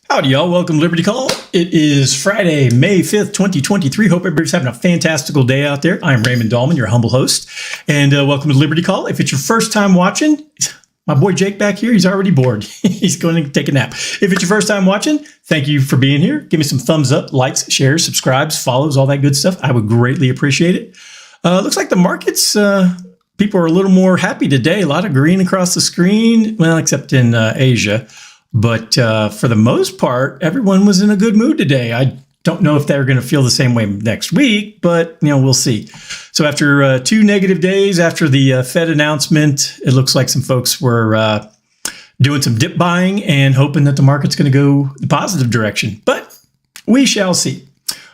Howdy, y'all. Welcome to Liberty Call. It is Friday, May 5th, 2023. Hope everybody's having a fantastical day out there. I'm Raymond Dahlman, your humble host, and welcome to Liberty Call. If it's your first time watching, my boy Jake back here, he's already bored. He's going to take a nap. If it's your first time watching, thank you for being here. Give me some thumbs up, likes, shares, subscribes, follows, all that good stuff. I would greatly appreciate it. Looks like the markets, people are a little more happy today. A lot of green across the screen, well, except in Asia. But for the most part, everyone was in a good mood today. I don't know if they're going to feel the same way next week, but we'll see. So after 2 negative days after the Fed announcement, it looks like some folks were doing some dip buying and hoping that the market's going to go the positive direction. But we shall see.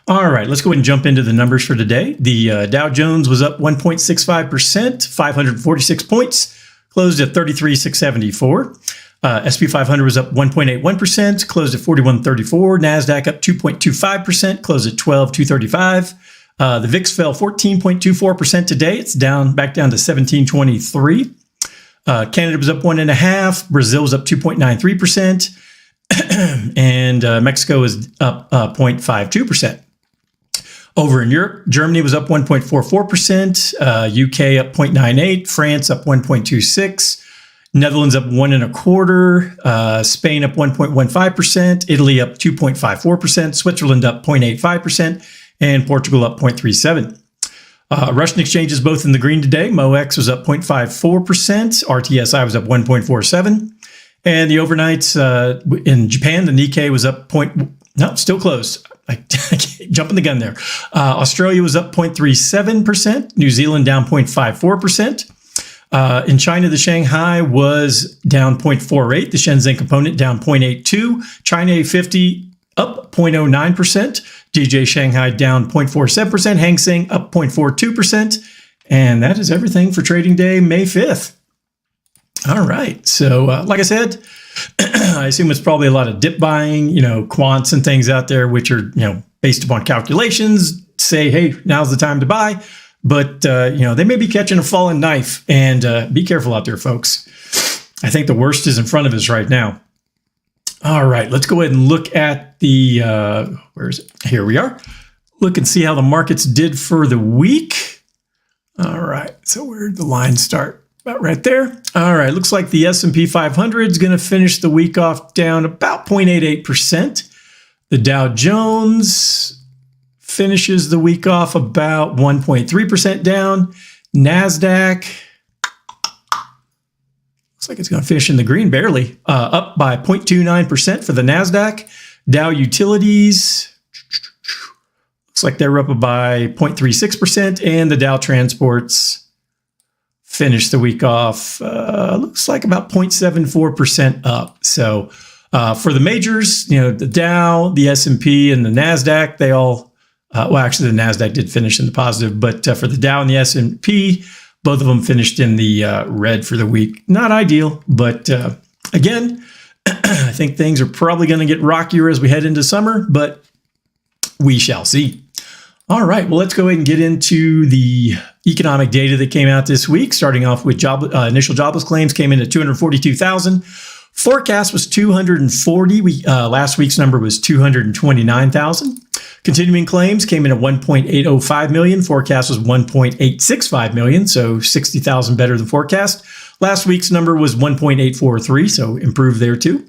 All right, let's go ahead and jump into the numbers for today. The Dow Jones was up 1.65%, 546 points, closed at 33,674. SP 500 was up 1.81%, closed at 4134. NASDAQ up 2.25%, closed at 12,235. The VIX fell 14.24% today. It's back down to 1723. Canada was up 1.5%. Brazil was up 2.93%. And Mexico was up 0.52%. Over in Europe, Germany was up 1.44%. UK up 0.98%. France up 1.26%. Netherlands up 1.25%, Spain up 1.15%, Italy up 2.54%, Switzerland up 0.85%, and Portugal up 0.37%. Russian exchanges both in the green today. MOEX was up 0.54%, RTSI was up 1.47%, and the overnights in Japan, the Nikkei was up still closed. I keep jumping the gun there. Australia was up 0.37%, New Zealand down 0.54%. In China, the Shanghai was down 0.48%, the Shenzhen component down 0.82%, China A50 up 0.09%, DJ Shanghai down 0.47%, Hang Seng up 0.42%, and that is everything for trading day, May 5th. All right, so like I said, I assume it's probably a lot of dip buying, quants and things out there, which are, based upon calculations, say, hey, now's the time to buy. But, they may be catching a falling knife, and be careful out there, folks. I think the worst is in front of us right now. All right, let's go ahead and look at the, where is it? Here we are. Look and see how the markets did for the week. All right, so where did the line start? About right there. All right, looks like the S&P 500 is going to finish the week off down about 0.88%. The Dow Jones finishes the week off about 1.3% down. NASDAQ looks like it's going to finish in the green, barely, up by 0.29% for the NASDAQ. Dow Utilities looks like they're up by 0.36%, and the Dow Transports finished the week off, looks like about 0.74% up. So for the majors, the Dow, the S&P, and the NASDAQ, they all actually, the NASDAQ did finish in the positive, but for the Dow and the S&P, both of them finished in the red for the week. Not ideal, but again, I think things are probably going to get rockier as we head into summer, but we shall see. All right, well, let's go ahead and get into the economic data that came out this week, starting off with initial jobless claims came in at 242,000. Forecast was 240. Last week's number was 229,000. Continuing claims came in at 1.805 million. Forecast was 1.865 million, so 60,000 better than forecast. Last week's number was 1.843, so improved there too.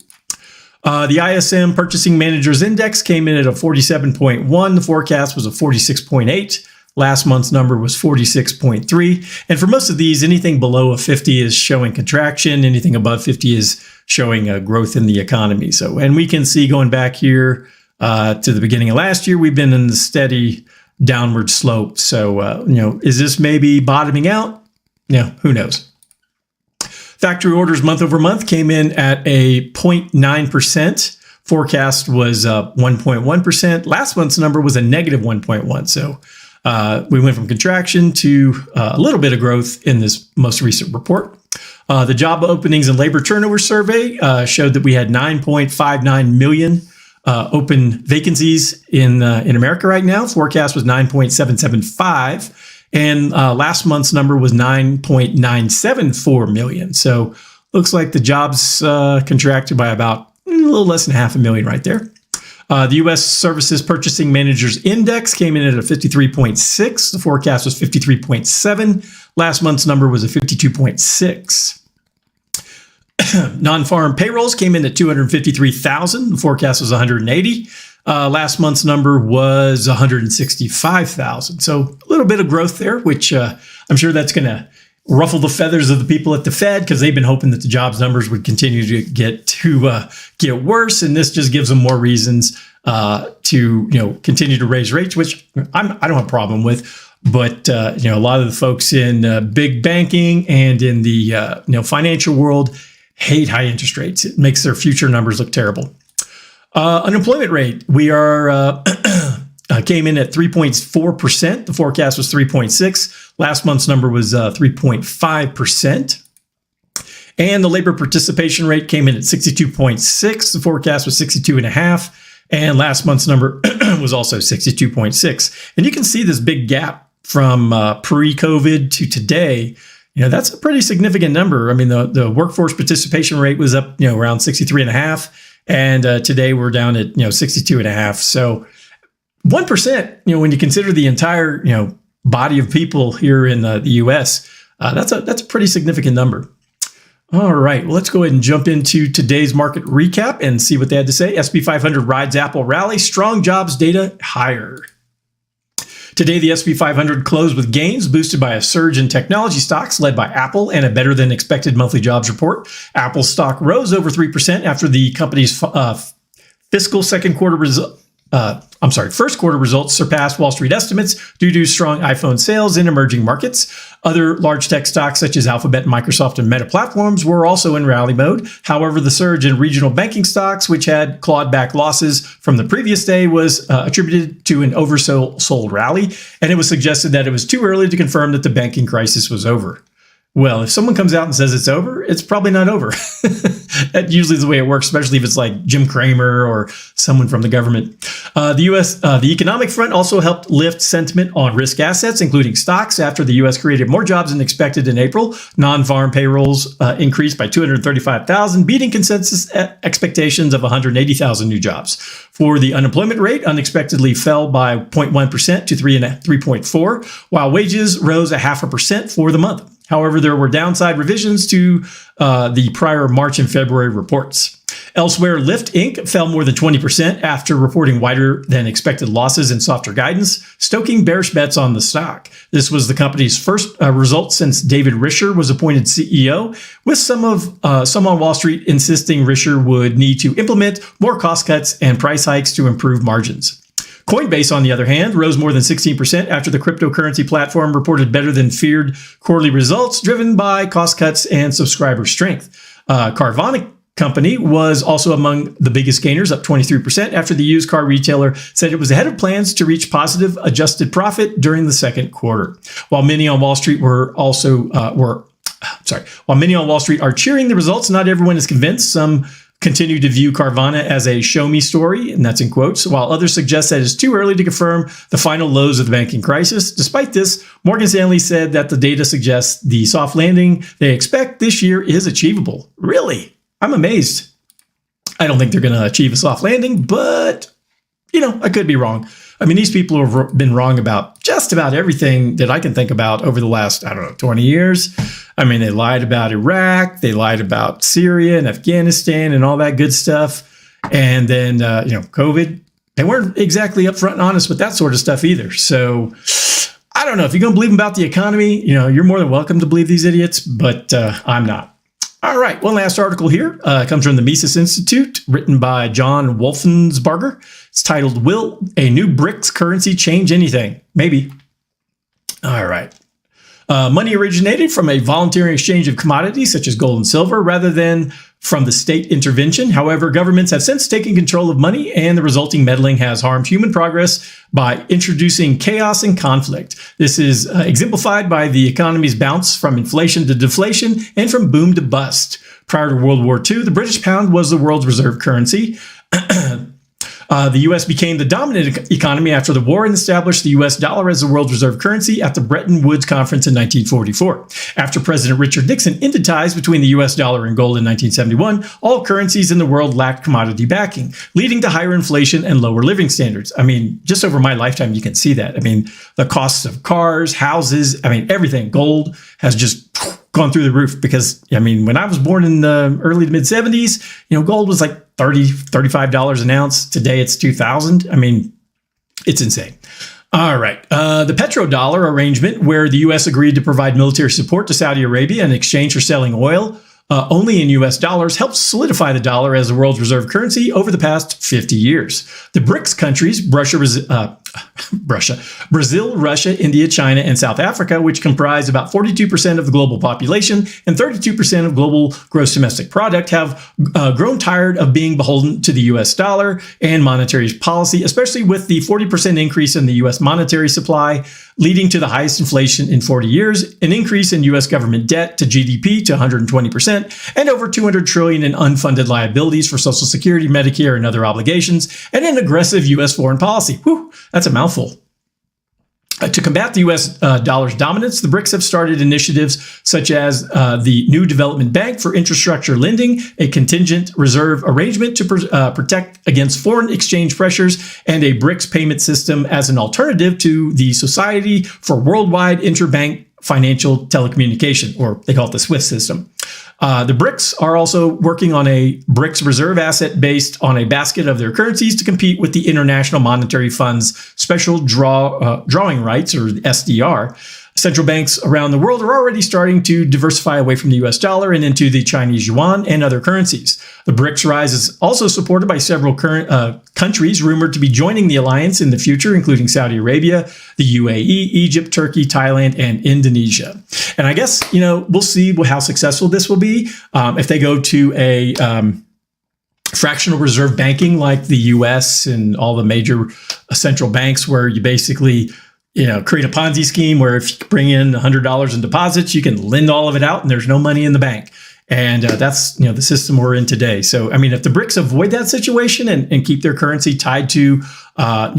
The ISM Purchasing Managers Index came in at a 47.1. The forecast was a 46.8. Last month's number was 46.3. And for most of these, anything below a 50 is showing contraction. Anything above 50 is showing a growth in the economy. So, and we can see going back here to the beginning of last year, we've been in the steady downward slope. So, is this maybe bottoming out? Who knows? Factory orders month over month came in at a 0.9%. Forecast was 1.1%. Last month's number was a negative 1.1. So we went from contraction to a little bit of growth in this most recent report. The job openings and labor turnover survey showed that we had 9.59 million open vacancies in America right now. Forecast was 9.775. And last month's number was 9.974 million. So looks like the jobs contracted by about a little less than 500,000 right there. The U.S. Services Purchasing Managers Index came in at a 53.6. The forecast was 53.7. Last month's number was a 52.6. Non-farm payrolls came in at 253,000. The forecast was 180. Last month's number was 165,000. So a little bit of growth there, which I'm sure that's going to ruffle the feathers of the people at the Fed, because they've been hoping that the jobs numbers would continue to get worse, and this just gives them more reasons to continue to raise rates, which I don't have a problem with. But a lot of the folks in big banking and in the financial world hate high interest rates. It makes their future numbers look terrible. Unemployment rate, we are came in at 3.4%. The forecast was 3.6. Last month's number was 3.5%. And the labor participation rate came in at 62.6. The forecast was 62.5. And last month's number was also 62.6. And you can see this big gap from pre-COVID to today. That's a pretty significant number. I mean, the workforce participation rate was up, around 63.5. And today we're down at, 62.5. So 1%, when you consider the entire, body of people here in the U.S., that's a pretty significant number. All right, well, let's go ahead and jump into today's market recap and see what they had to say. S&P 500 rides Apple rally, strong jobs data higher. Today, the S&P 500 closed with gains boosted by a surge in technology stocks led by Apple and a better than expected monthly jobs report. Apple stock rose over 3% after the company's first quarter results surpassed Wall Street estimates due to strong iPhone sales in emerging markets. Other large tech stocks such as Alphabet, Microsoft, and Meta Platforms were also in rally mode. However, the surge in regional banking stocks, which had clawed back losses from the previous day, was attributed to an oversold rally, and it was suggested that it was too early to confirm that the banking crisis was over. Well, if someone comes out and says it's over, it's probably not over. That usually is the way it works, especially if it's like Jim Cramer or someone from the government. The economic front also helped lift sentiment on risk assets, including stocks, after the U.S. created more jobs than expected in April. Non-farm payrolls increased by 235,000, beating consensus expectations of 180,000 new jobs. For the unemployment rate, unexpectedly fell by 0.1% to 3.4%, while wages rose 0.5% for the month. However, there were downside revisions to the prior March and February reports. Elsewhere, Lyft Inc. fell more than 20% after reporting wider than expected losses and softer guidance, stoking bearish bets on the stock. This was the company's first result since David Risher was appointed CEO, with some on Wall Street insisting Risher would need to implement more cost cuts and price hikes to improve margins. Coinbase, on the other hand, rose more than 16% after the cryptocurrency platform reported better than feared quarterly results, driven by cost cuts and subscriber strength. Carvana Company was also among the biggest gainers, up 23%, after the used car retailer said it was ahead of plans to reach positive adjusted profit during the second quarter. While many on Wall Street are cheering the results, not everyone is convinced. Some continue to view Carvana as a show me story, and that's in quotes, while others suggest that it's too early to confirm the final lows of the banking crisis. Despite this, Morgan Stanley said that the data suggests the soft landing they expect this year is achievable. Really? I'm amazed. I don't think they're going to achieve a soft landing, but, I could be wrong. I mean, these people have been wrong about just about everything that I can think about over the last, 20 years. I mean, they lied about Iraq, they lied about Syria and Afghanistan and all that good stuff. And then, COVID, they weren't exactly upfront and honest with that sort of stuff either. So I don't know. If you're going to believe about the economy, you're more than welcome to believe these idiots, but I'm not. All right, one last article here comes from the Mises Institute, written by John Wolfensbarger. It's titled, "Will a New BRICS Currency Change Anything?" Maybe. All right. Money originated from a voluntary exchange of commodities such as gold and silver rather than from the state intervention. However, governments have since taken control of money, and the resulting meddling has harmed human progress by introducing chaos and conflict. This is exemplified by the economy's bounce from inflation to deflation and from boom to bust. Prior to World War II, the British pound was the world's reserve currency. The U.S. became the dominant economy after the war and established the U.S. dollar as the world's reserve currency at the Bretton Woods Conference in 1944. After President Richard Nixon ended ties between the U.S. dollar and gold in 1971, all currencies in the world lacked commodity backing, leading to higher inflation and lower living standards. I mean, just over my lifetime, you can see that. I mean, the costs of cars, houses, I mean, everything, gold has just gone through the roof because, I mean, when I was born in the early to mid 70s, gold was like $30, $35 an ounce. Today it's $2,000. I mean, it's insane. All right. The petrodollar arrangement, where the U.S. agreed to provide military support to Saudi Arabia in exchange for selling oil only in U.S. dollars, helps solidify the dollar as the world's reserve currency over the past 50 years. The BRICS countries, Brazil, Russia, India, China, and South Africa, which comprise about 42% of the global population and 32% of global gross domestic product, have grown tired of being beholden to the U.S. dollar and monetary policy, especially with the 40% increase in the U.S. monetary supply, leading to the highest inflation in 40 years, an increase in U.S. government debt to GDP to 120%, and over $200 trillion in unfunded liabilities for Social Security, Medicare, and other obligations, and an aggressive U.S. foreign policy. Whew, that's a mouthful. To combat the U.S. dollar's dominance, the BRICS have started initiatives such as the New Development Bank for Infrastructure Lending, a contingent reserve arrangement to protect against foreign exchange pressures, and a BRICS payment system as an alternative to the Society for Worldwide Interbank Financial Telecommunication, or they call it the SWIFT system. The BRICS are also working on a BRICS reserve asset based on a basket of their currencies to compete with the International Monetary Fund's special drawing rights, or SDR. Central banks around the world are already starting to diversify away from the US dollar and into the Chinese yuan and other currencies. The BRICS rise is also supported by several countries rumored to be joining the alliance in the future, including Saudi Arabia, the UAE, Egypt, Turkey, Thailand, and Indonesia. And I guess, we'll see how successful this will be. If they go to a fractional reserve banking like the US and all the major central banks, where you basically create a Ponzi scheme where if you bring in $100 in deposits, you can lend all of it out and there's no money in the bank. And that's, the system we're in today. So, I mean, if the BRICS avoid that situation and keep their currency tied to, have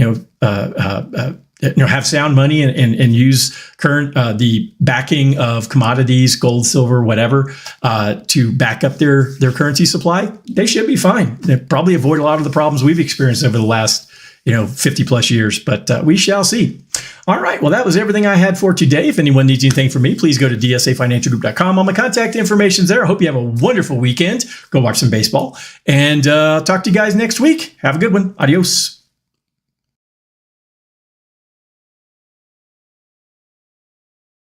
sound money and use the backing of commodities, gold, silver, whatever, to back up their currency supply, they should be fine. They probably avoid a lot of the problems we've experienced over the last 50 plus years, but we shall see. All right. Well, that was everything I had for today. If anyone needs anything from me, please go to dsafinancialgroup.com. All my contact information is there. I hope you have a wonderful weekend. Go watch some baseball and talk to you guys next week. Have a good one. Adios.